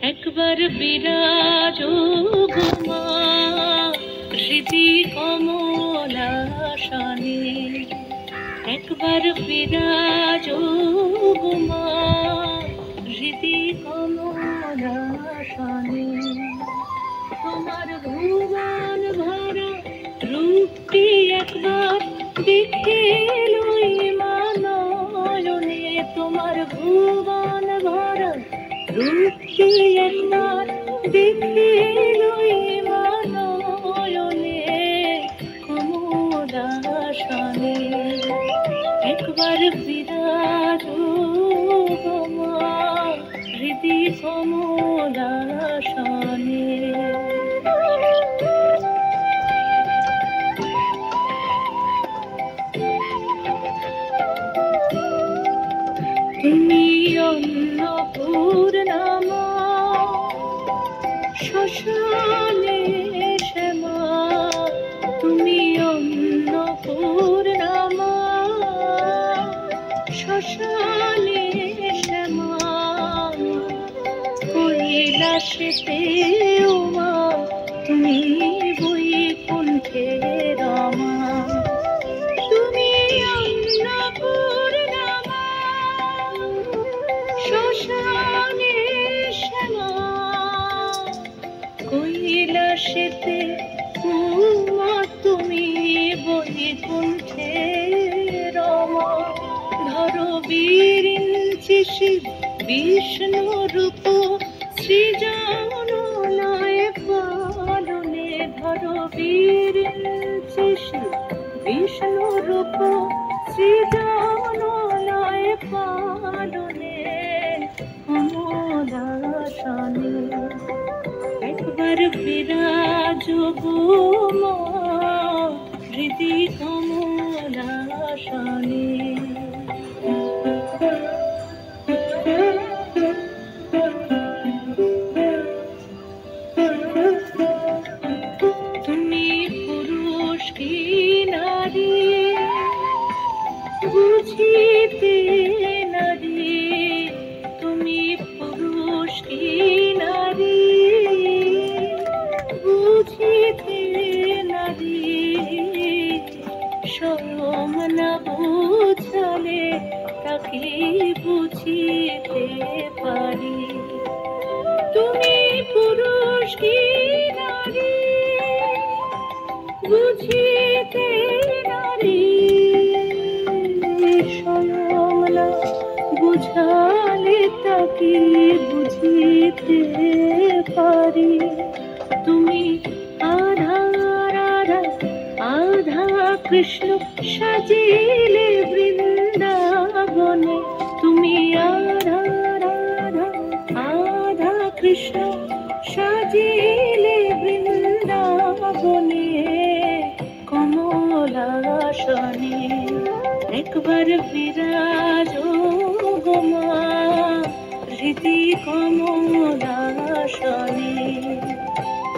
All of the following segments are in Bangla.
একবার বিরাজ গোমা হৃদি কমলাসনে, একবার বিরাজ গোমা হৃদি কমলাসনে। তোমার ভুবন ভরা রূপটি একবার দেখে লই মানয়নে, তোমার ভুবন ভরা রূপটি একবার দেখে লই মানয়নে কমলাসনে। একবার বিরাজ গোমা হৃদি কমলাসনে। তুমি অন্নপূর্ণা শ্মশানে শ্যামা, তুমি অন্নপূর্ণা শ্মশানে শ্যামা। কৈলাসেতে উমা তুমি বৈকুণ্ঠে রমা, তুমি অন্নপূর্ণা শ্মশানে শ্যামা। কৈলাসেতে উমা তুমি বৈকুণ্ঠে রমা। ধরো বিরিঞ্চি শিব বিষ্ণু রূপ সৃজনলয় পালনে, ধরো বিরিঞ্চি শিব বিষ্ণু রূপ সৃজনলয় পালনে কমলাসনে। একবার বিরাজ গোমা হৃদি কমলাসনে। তুমি পুরুষ কি নারী বুঝিতে নারী, তুমি পুরুষ কি নারী বুঝিতে নারী। স্বয়ং না বুঝালে তাকে বুঝিতে পারি। তুমি পুরুষ কি নারী বুঝিতে নারী, স্বয়ং না বুঝালে তাকে বুঝিতে পারি। তুমি আধা রাধা আধা কৃষ্ণ সাজিলে বৃন্দাবনে, তুমি আধা রাধা আধা কৃষ্ণ সাজিলে বৃন্দাবনে কমলাসনে। একবার বিরাজ গোমা হৃদি কমলাসনে,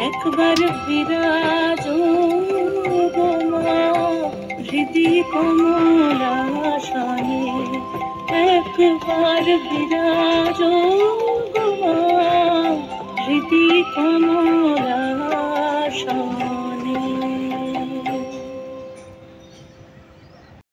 একবার বিরাজ গোমা হৃদি কমলাসনে, একবার বিরাজ গোমা হৃদি কমলাসনে।